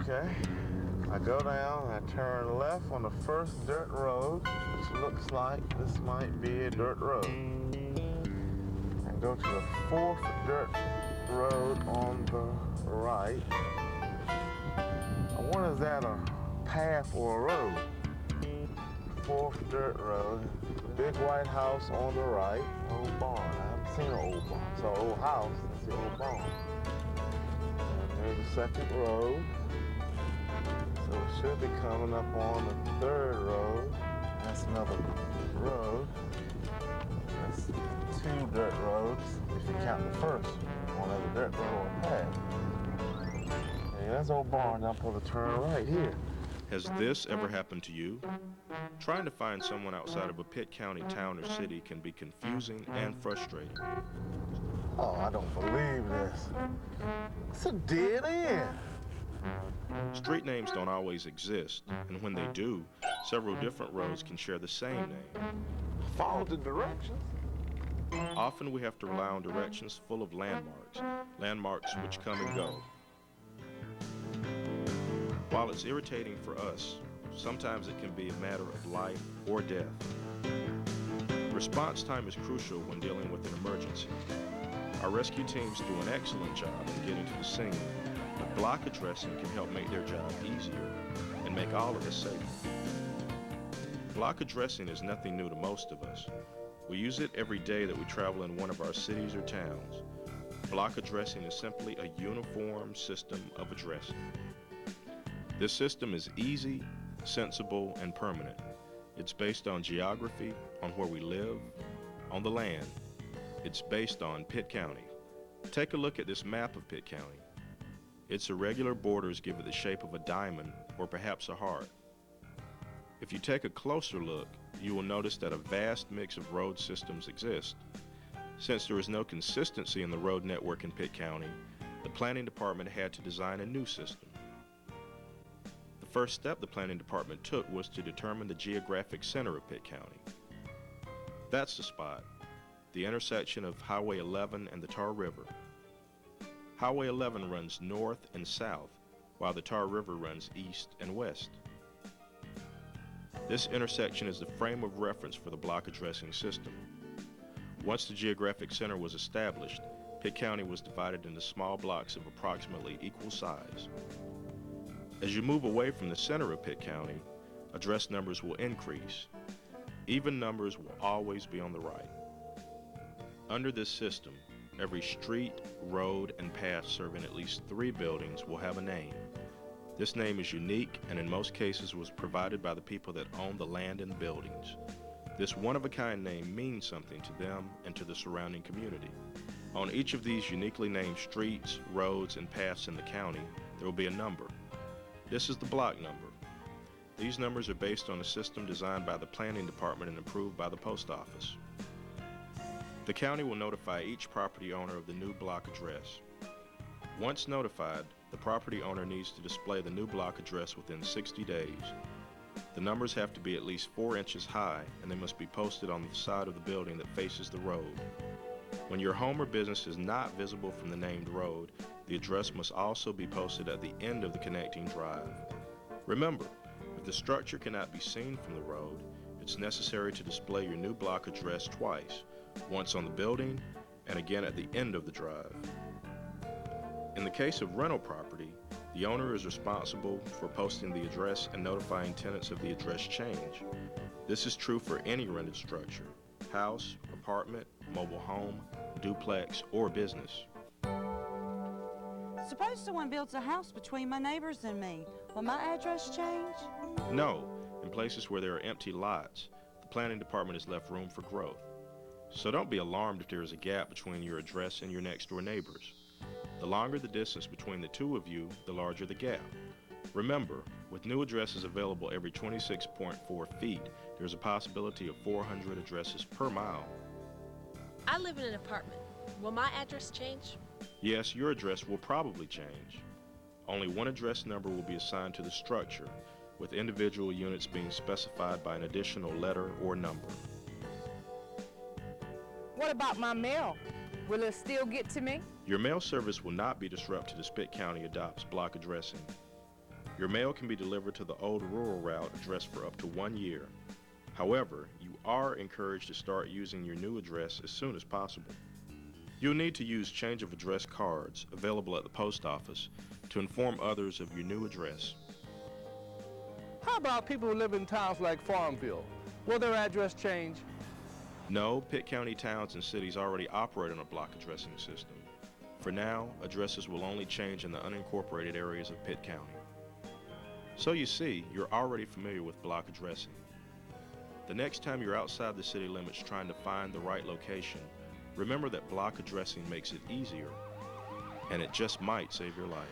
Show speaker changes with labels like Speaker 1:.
Speaker 1: Okay, I go down, I turn left on the first dirt road, which looks like this might be a dirt road. And go to the fourth dirt road on the right. I wonder, is that a path or a road? Fourth dirt road. Big white house on the right. Old barn. I haven't seen an old barn. So old house, that's the old barn. And there's the second road. So it should be coming up on the third road. That's another road. That's two dirt roads, if you count the first one as a dirt road or a path. Yeah, that's old barn. I'm supposed to turn right here.
Speaker 2: Has this ever happened to you? Trying to find someone outside of a Pitt County town or city can be confusing and frustrating.
Speaker 1: Oh, I don't believe this. It's a dead end.
Speaker 2: Street names don't always exist, and when they do, several different roads can share the same name.
Speaker 1: Follow the directions.
Speaker 2: Often we have to rely on directions full of landmarks which come and go. While it's irritating for us, sometimes it can be a matter of life or death. Response time is crucial when dealing with an emergency. Our rescue teams do an excellent job in getting to the scene, but block addressing can help make their job easier and make all of us safer. Block addressing is nothing new to most of us. We use it every day that we travel in one of our cities or towns. Block addressing is simply a uniform system of addressing. This system is easy, sensible, and permanent. It's based on geography, on where we live, on the land. It's based on Pitt County. Take a look at this map of Pitt County. Its irregular borders give it the shape of a diamond or perhaps a heart. If you take a closer look, you will notice that a vast mix of road systems exist. Since there is no consistency in the road network in Pitt County, the planning department had to design a new system. The first step the planning department took was to determine the geographic center of Pitt County. That's the spot, the intersection of Highway 11 and the Tar River. Highway 11 runs north and south, while the Tar River runs east and west. This intersection is the frame of reference for the block addressing system. Once the geographic center was established, Pitt County was divided into small blocks of approximately equal size. As you move away from the center of Pitt County, address numbers will increase. Even numbers will always be on the right. Under this system, every street, road, and path serving at least 3 buildings will have a name. This name is unique and in most cases was provided by the people that own the land and buildings. This one-of-a-kind name means something to them and to the surrounding community. On each of these uniquely named streets, roads, and paths in the county, there will be a number. This is the block number. These numbers are based on a system designed by the planning department and approved by the post office. The county will notify each property owner of the new block address. Once notified, the property owner needs to display the new block address within 60 days. The numbers have to be at least 4 inches high, and they must be posted on the side of the building that faces the road. When your home or business is not visible from the named road, the address must also be posted at the end of the connecting drive. Remember, if the structure cannot be seen from the road, it's necessary to display your new block address twice, once on the building and again at the end of the drive. In the case of rental property, the owner is responsible for posting the address and notifying tenants of the address change. This is true for any rented structure: house, apartment, mobile home, duplex, or business.
Speaker 3: Suppose someone builds a house between my neighbors and me. Will my address change?
Speaker 2: No. In places where there are empty lots, the planning department has left room for growth. So don't be alarmed if there is a gap between your address and your next-door neighbors. The longer the distance between the two of you, the larger the gap. Remember, with new addresses available every 26.4 feet, there's a possibility of 400 addresses per mile.
Speaker 4: I live in an apartment. Will my address change?
Speaker 2: Yes, your address will probably change. Only one address number will be assigned to the structure, with individual units being specified by an additional letter or number.
Speaker 5: What about my mail? Will it still get to me?
Speaker 2: Your mail service will not be disrupted as Pitt County adopts block addressing. Your mail can be delivered to the old rural route address for up to 1 year. However, you are encouraged to start using your new address as soon as possible. You'll need to use change of address cards available at the post office to inform others of your new address.
Speaker 6: How about people who live in towns like Farmville? Will their address change?
Speaker 2: No, Pitt County towns and cities already operate on a block addressing system. For now, addresses will only change in the unincorporated areas of Pitt County. So you see, you're already familiar with block addressing. The next time you're outside the city limits trying to find the right location, remember that block addressing makes it easier, and it just might save your life.